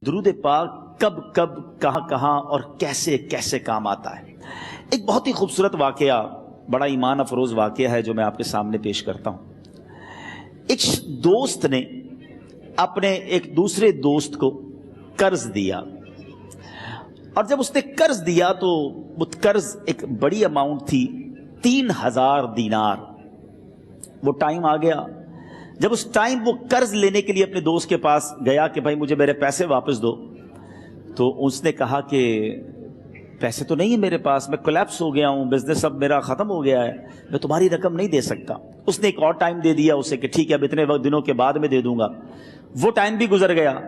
درود پاک کب کب کہاں کہاں اور کیسے کیسے کام آتا ہے۔ ایک بہت ہی خوبصورت واقعہ، بڑا ایمان افروز واقعہ ہے جو میں آپ کے سامنے پیش کرتا ہوں۔ ایک دوست نے اپنے ایک دوسرے دوست کو قرض دیا، اور جب اس نے قرض دیا تو وہ قرض ایک بڑی اماؤنٹ تھی، 3000 دینار۔ وہ ٹائم آ گیا جب اس ٹائم وہ قرض لینے کے لیے اپنے دوست کے پاس گیا کہ بھائی مجھے میرے پیسے واپس دو، تو اس نے کہا کہ پیسے تو نہیں ہے میرے پاس، میں کولیپس ہو گیا ہوں، بزنس اب میرا ختم ہو گیا ہے، میں تمہاری رقم نہیں دے سکتا۔ اس نے ایک اور ٹائم دے دیا اسے کہ ٹھیک ہے اب اتنے وقت دنوں کے بعد میں دے دوں گا۔ وہ ٹائم بھی گزر گیا،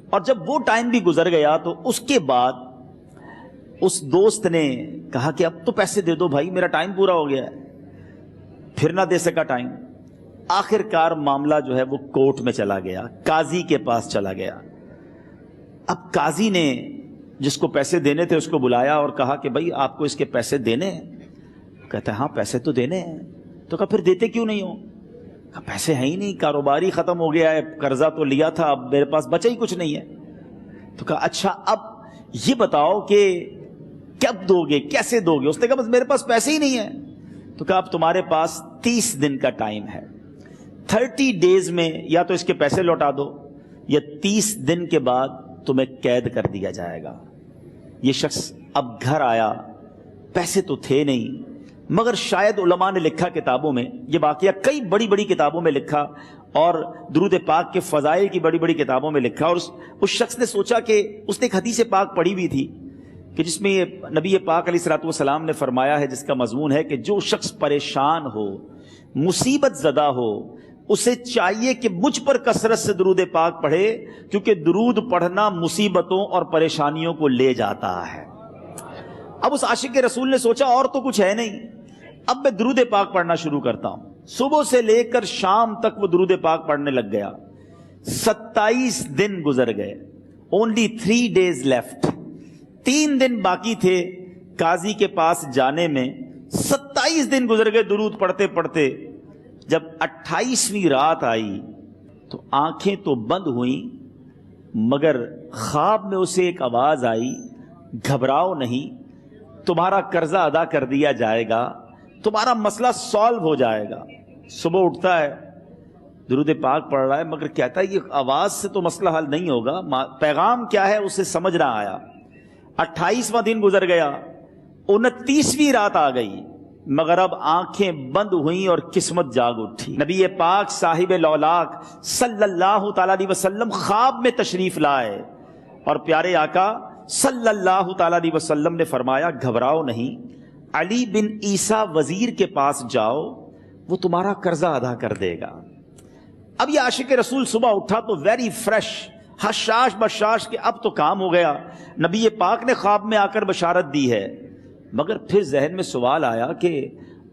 اور جب وہ ٹائم بھی گزر گیا تو اس کے بعد اس دوست نے کہا کہ اب تو پیسے دے دو بھائی، میرا ٹائم پورا ہو گیا ہے۔ پھر نہ دے سکا ٹائم۔ آخر کار معاملہ جو ہے وہ کورٹ میں چلا گیا، قاضی کے پاس چلا گیا۔ اب قاضی نے جس کو پیسے دینے تھے اس کو بلایا اور کہا کہ بھائی آپ کو اس کے پیسے دینے ہیں؟ کہتا ہے ہاں پیسے تو دینے ہیں۔ تو کہا پھر دیتے کیوں نہیں ہو؟ کہا پیسے ہیں ہی نہیں، کاروبار ہی ختم ہو گیا ہے، قرضہ تو لیا تھا، اب میرے پاس بچا ہی کچھ نہیں ہے۔ تو کہا اچھا اب یہ بتاؤ کہ کب دو گے، کیسے دو گے؟ اس نے کہا بس میرے پاس پیسے ہی نہیں ہیں۔ تو کہا اب تمہارے پاس 30 دن کا ٹائم ہے، 30 ڈیز میں یا تو اس کے پیسے لوٹا دو یا 30 دن کے بعد تمہیں قید کر دیا جائے گا۔ یہ شخص اب گھر آیا، پیسے تو تھے نہیں، مگر شاید علماء نے لکھا کتابوں میں، یہ واقعہ کئی بڑی بڑی کتابوں میں لکھا اور درود پاک کے فضائل کی بڑی بڑی کتابوں میں لکھا، اور اس شخص نے سوچا کہ اس نے ایک حدیث پاک پڑھی ہوئی تھی کہ جس میں یہ نبی پاک علیہ الصلوۃ والسلام نے فرمایا ہے، جس کا مضمون ہے کہ جو شخص پریشان ہو، مصیبت زدہ ہو، اسے چاہیے کہ مجھ پر کثرت سے درود پاک پڑھے، کیونکہ درود پڑھنا مصیبتوں اور پریشانیوں کو لے جاتا ہے۔ اب اس عاشق رسول نے سوچا اور تو کچھ ہے نہیں، اب میں درود پاک پڑھنا شروع کرتا ہوں۔ صبح سے لے کر شام تک وہ درود پاک پڑھنے لگ گیا۔ 27 دن گزر گئے، only 3 days left، 3 دن باقی تھے قاضی کے پاس جانے میں۔ 27 دن گزر گئے درود پڑھتے پڑھتے۔ جب 28ویں رات آئی تو آنکھیں تو بند ہوئیں، مگر خواب میں اسے ایک آواز آئی، گھبراؤ نہیں، تمہارا قرضہ ادا کر دیا جائے گا، تمہارا مسئلہ سالو ہو جائے گا۔ صبح اٹھتا ہے، درود پاک پڑھ رہا ہے، مگر کہتا ہے یہ آواز سے تو مسئلہ حل نہیں ہوگا، پیغام کیا ہے اسے سمجھ نہ آیا۔ 28واں دن گزر گیا، 29ویں رات آ گئی، مگر اب آنکھیں بند ہوئیں اور قسمت جاگ اٹھی۔ نبی پاک صاحب لولاک صلی اللہ تعالی علیہ وسلم خواب میں تشریف لائے، اور پیارے آقا صلی اللہ تعالی علیہ وسلم نے فرمایا گھبراؤ نہیں، علی بن عیسیٰ وزیر کے پاس جاؤ، وہ تمہارا قرضہ ادا کر دے گا۔ اب یہ عاشق رسول صبح اٹھا تو ویری فریش، حشاش بشاش کہ اب تو کام ہو گیا، نبی پاک نے خواب میں آ کر بشارت دی ہے۔ مگر پھر ذہن میں سوال آیا کہ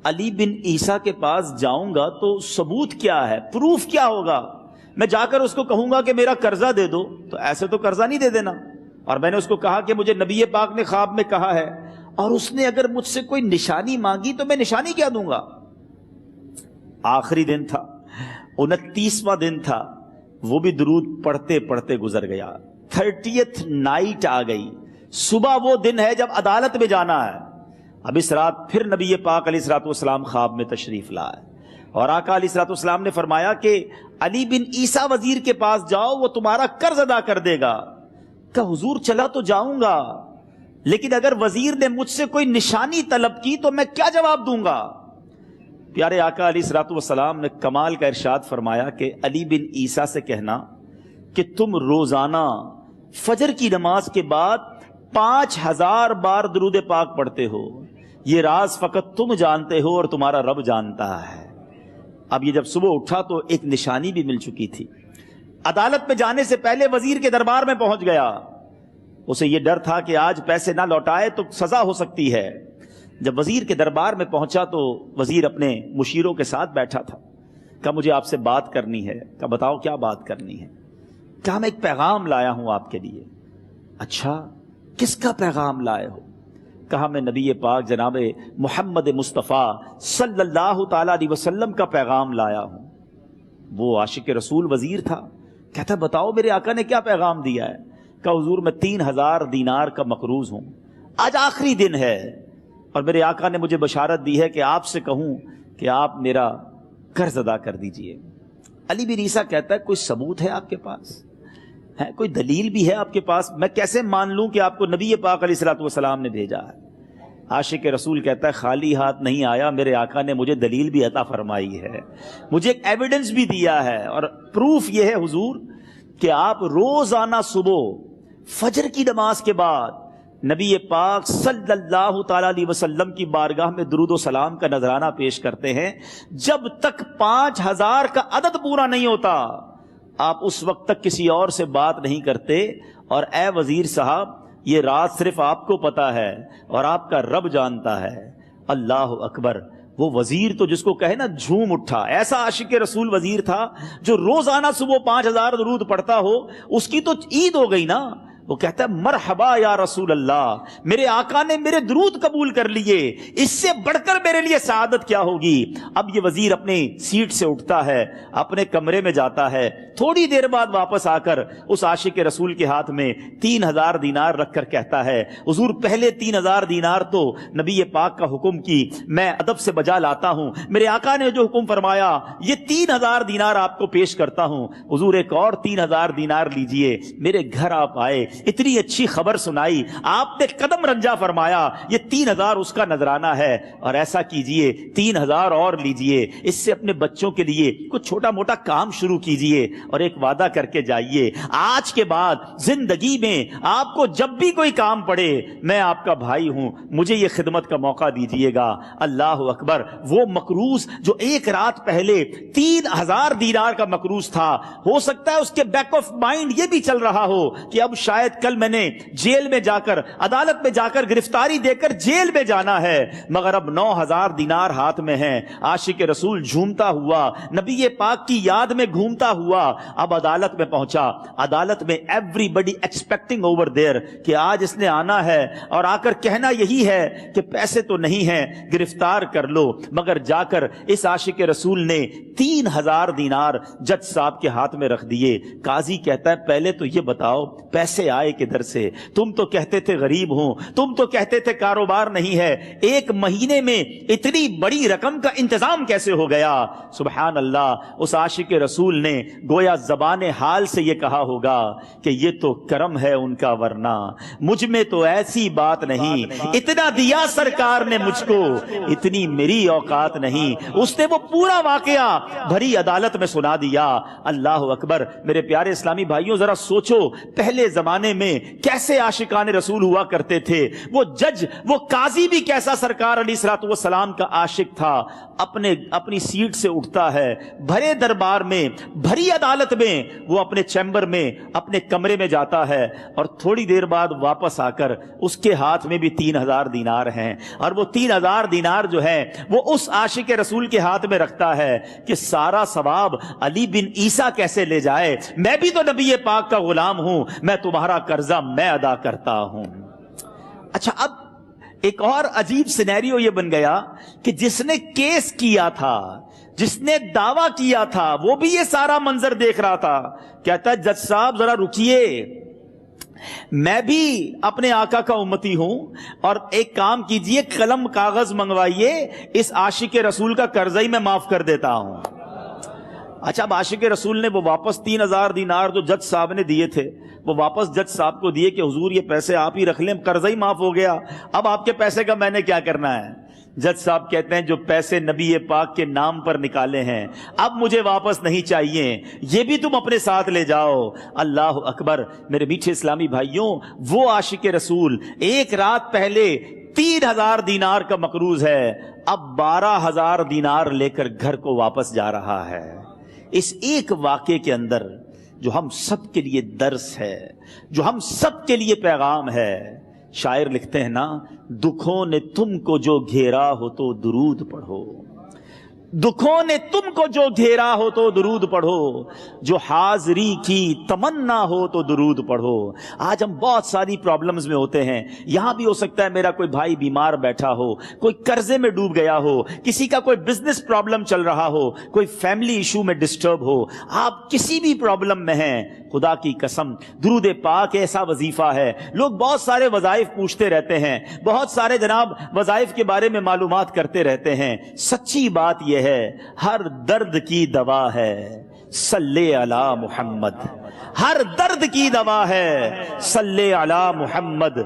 علی بن عیسیٰ کے پاس جاؤں گا تو ثبوت کیا ہے، پروف کیا ہوگا؟ میں جا کر اس کو کہوں گا کہ میرا قرضہ دے دو تو ایسے تو قرضہ نہیں دے دینا، اور میں نے اس کو کہا کہ مجھے نبی پاک نے خواب میں کہا ہے، اور اس نے اگر مجھ سے کوئی نشانی مانگی تو میں نشانی کیا دوں گا؟ آخری دن تھا، 29واں دن تھا، وہ بھی درود پڑھتے پڑھتے گزر گیا۔ 30th نائٹ آ گئی، صبح وہ دن ہے جب عدالت میں جانا ہے۔ اب اس رات پھر نبی پاک علیہ الصلوۃ والسلام خواب میں تشریف لائے، اور آقا علیہ الصلوۃ والسلام نے فرمایا کہ علی بن عیسیٰ وزیر کے پاس جاؤ، وہ تمہارا قرض ادا کر دے گا۔ کہ حضور چلا تو جاؤں گا، لیکن اگر وزیر نے مجھ سے کوئی نشانی طلب کی تو میں کیا جواب دوں گا؟ پیارے آقا علیہ الصلوۃ والسلام نے کمال کا ارشاد فرمایا کہ علی بن عیسیٰ سے کہنا کہ تم روزانہ فجر کی نماز کے بعد 5000 بار درود پاک پڑھتے ہو، یہ راز فقط تم جانتے ہو اور تمہارا رب جانتا ہے۔ اب یہ جب صبح اٹھا تو ایک نشانی بھی مل چکی تھی۔ عدالت میں جانے سے پہلے وزیر کے دربار میں پہنچ گیا، اسے یہ ڈر تھا کہ آج پیسے نہ لوٹائے تو سزا ہو سکتی ہے۔ جب وزیر کے دربار میں پہنچا تو وزیر اپنے مشیروں کے ساتھ بیٹھا تھا۔ کہا مجھے آپ سے بات کرنی ہے۔ کہا بتاؤ کیا بات کرنی ہے؟ کہا میں ایک پیغام لایا ہوں آپ کے لیے۔ اچھا کس کا پیغام لائے ہو؟ کہا میں نبی پاک جناب محمد مصطفیٰ صلی اللہ تعالی علیہ وسلم کا پیغام لایا ہوں۔ وہ عاشق رسول وزیر تھا، کہتا بتاؤ میرے آقا نے کیا پیغام دیا ہے؟ کہا حضور میں 3000 دینار کا مقروض ہوں، آج آخری دن ہے اور میرے آقا نے مجھے بشارت دی ہے کہ آپ سے کہوں کہ آپ میرا قرض ادا کر دیجئے۔ علی بن عیسیٰ کہتا ہے کوئی ثبوت ہے آپ کے پاس؟ ہے کوئی دلیل بھی ہے آپ کے پاس؟ میں کیسے مان لوں کہ آپ کو نبی پاک علیہ الصلوۃ والسلام نے بھیجا ہے؟ عاشق رسول کہتا ہے خالی ہاتھ نہیں آیا، میرے آقا نے مجھے دلیل بھی عطا فرمائی ہے، مجھے ایک ایویڈنس بھی دیا ہے، اور پروف یہ ہے حضور کہ آپ روزانہ صبح فجر کی نماز کے بعد نبی پاک صلی اللہ تعالی علیہ وسلم کی بارگاہ میں درود و سلام کا نذرانہ پیش کرتے ہیں۔ جب تک 5000 کا عدد پورا نہیں ہوتا آپ اس وقت تک کسی اور سے بات نہیں کرتے، اور اے وزیر صاحب یہ راز صرف آپ کو پتا ہے اور آپ کا رب جانتا ہے۔ اللہ اکبر! وہ وزیر تو جس کو کہے نا جھوم اٹھا، ایسا عاشق رسول وزیر تھا جو روزانہ صبح 5000 درود پڑھتا ہو، اس کی تو عید ہو گئی نا۔ وہ کہتا ہے مرحبا یا رسول اللہ، میرے آقا نے میرے درود قبول کر لیے، اس سے بڑھ کر میرے لیے سعادت کیا ہوگی۔ اب یہ وزیر اپنی سیٹ سے اٹھتا ہے، اپنے کمرے میں جاتا ہے، تھوڑی دیر بعد واپس آ کر اس عاشق رسول کے ہاتھ میں 3000 دینار رکھ کر کہتا ہے حضور پہلے 3000 دینار تو نبی پاک کا حکم کی میں ادب سے بجا لاتا ہوں، میرے آقا نے جو حکم فرمایا یہ 3000 دینار آپ کو پیش کرتا ہوں، حضور ایک اور 3000 دینار لیجئے۔ میرے گھر آپ آئے، اتنی اچھی خبر سنائی، آپ نے قدم رنجا فرمایا، یہ 3000 اس کا نذرانہ ہے، اور ایسا کیجئے 3000 اور لیجئے، اس سے اپنے بچوں کے لیے کچھ چھوٹا موٹا کام شروع کیجئے، اور ایک وعدہ کر کے جائیے آج کے بعد زندگی میں آپ کو جب بھی کوئی کام پڑے میں آپ کا بھائی ہوں، مجھے یہ خدمت کا موقع دیجئے گا۔ اللہ اکبر! وہ مقروض جو ایک رات پہلے 3000 دینار کا مقروض تھا، ہو سکتا ہے اس کے بیک آف مائنڈ یہ بھی چل رہا ہو کہ اب شاید کل میں نے جیل میں جا کر عدالت میں جا کر گرفتاری دے کر جیل میں جانا ہے، مگر اب 9000 دینار ہاتھ میں ہیں۔ عاشق رسول جھومتا ہوا نبی پاک کی یاد میں گھومتا ہوا اب عدالت میں پہنچا۔ عدالت میں everybody expecting over there کہ آج اس نے آنا ہے اور آ کر کہنا یہی ہے کہ پیسے تو نہیں ہیں، گرفتار کر لو، مگر جا کر اس عاشق رسول نے 3000 دینار جج صاحب کے ہاتھ میں رکھ دیے۔ قاضی کہتا ہے پہلے تو یہ بتاؤ پیسے آئے کدھر سے؟ تم تو کہتے تھے غریب ہوں، تم تو کہتے تھے کاروبار نہیں ہے، ایک مہینے میں اتنی بڑی رقم کا انتظام کیسے ہو گیا؟ سبحان اللہ! اس عاشق رسول نے گویا زبان حال سے یہ کہا ہوگا کہ یہ تو کرم ہے ان کا، ورنہ مجھ میں تو ایسی بات نہیں، اتنا دیا سرکار نے مجھ کو، اتنی میری اوقات نہیں۔ اس نے وہ پورا واقعہ بھری عدالت میں سنا دیا۔ اللہ اکبر! میرے پیارے اسلامی بھائیوں ذرا سوچو پہلے زمانے میں کیسے عاشقان رسول ہوا کرتے تھے، وہ جج وہ قاضی بھی کیسا سرکار علیہ الصلوۃ والسلام کا عاشق تھا۔ اپنی سیٹ سے اٹھتا ہے، بھرے دربار میں بھری عدالت میں وہ اپنے چیمبر میں اپنے کمرے میں جاتا ہے، اور تھوڑی دیر بعد واپس آ کر اس کے ہاتھ میں بھی 3000 دینار ہیں، اور وہ 3000 دینار جو ہے وہ اس عاشق رسول کے ہاتھ میں رکھتا ہے کہ سارا ثواب علی بن عیسیٰ کیسے لے جائے، میں بھی تو نبی پاک کا غلام ہوں، میں تمہارا قرضہ میں ادا کرتا ہوں۔ اچھا، اب ایک اور عجیب سینیریو یہ بن گیا کہ جس نے کیس کیا تھا، جس نے دعویٰ کیا تھا، وہ بھی یہ سارا منظر دیکھ رہا تھا۔ کہتا ہے جج صاحب ذرا رکیے، میں بھی اپنے آقا کا امتی ہوں، اور ایک کام کیجئے قلم کاغذ منگوائیے، اس عاشق رسول کا قرضہ ہی میں معاف کر دیتا ہوں۔ اچھا، اب عاشق رسول نے وہ واپس 3000 دینار جو جج صاحب نے دیے تھے وہ واپس جج صاحب کو دیے کہ حضور یہ پیسے آپ ہی رکھ لیں، قرضہ ہی معاف ہو گیا، اب آپ کے پیسے کا میں نے کیا کرنا ہے؟ جج صاحب کہتے ہیں جو پیسے نبی پاک کے نام پر نکالے ہیں اب مجھے واپس نہیں چاہیے، یہ بھی تم اپنے ساتھ لے جاؤ۔ اللہ اکبر! میرے میٹھے اسلامی بھائیوں، وہ عاشق رسول ایک رات پہلے 3000 دینار کا مقروض ہے، اب 12000 دینار لے کر گھر کو واپس جا رہا ہے۔ اس ایک واقعے کے اندر جو ہم سب کے لیے درس ہے، جو ہم سب کے لیے پیغام ہے، شاعر لکھتے ہیں نا، دکھوں نے تم کو جو گھیرا ہو تو درود پڑھو، دکھوں نے تم کو جو گھیرا ہو تو درود پڑھو، جو حاضری کی تمنا ہو تو درود پڑھو۔ آج ہم بہت ساری پرابلمز میں ہوتے ہیں، یہاں بھی ہو سکتا ہے میرا کوئی بھائی بیمار بیٹھا ہو، کوئی قرضے میں ڈوب گیا ہو، کسی کا کوئی بزنس پرابلم چل رہا ہو، کوئی فیملی ایشو میں ڈسٹرب ہو، آپ کسی بھی پرابلم میں ہیں، خدا کی قسم درود پاک ایسا وظیفہ ہے، لوگ بہت سارے وظائف پوچھتے رہتے ہیں، بہت سارے جناب وظائف کے بارے میں معلومات کرتے رہتے ہیں، سچی بات یہ ہے ہر درد کی دوا ہے صلی علی محمد، ہر درد کی دوا ہے صلی علی محمد،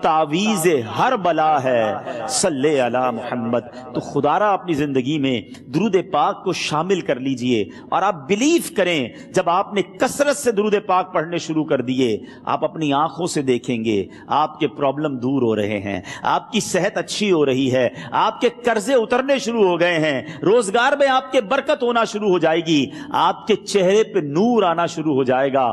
تعویذ ہر بلا ہے صلی علی محمد۔ تو خدا را اپنی زندگی میں درود پاک کو شامل کر لیجئے، اور آپ بلیو کریں جب آپ نے کثرت سے درود پاک پڑھنے شروع کر دیے، آپ اپنی آنکھوں سے دیکھیں گے آپ کے پرابلم دور ہو رہے ہیں، آپ کی صحت اچھی ہو رہی ہے، آپ کے قرضے اترنے شروع ہو گئے ہیں، روزگار میں آپ کے برکت ہونا شروع ہو جائے گی، آپ کے چہرے پہ نور آنا شروع ہو جائے گا،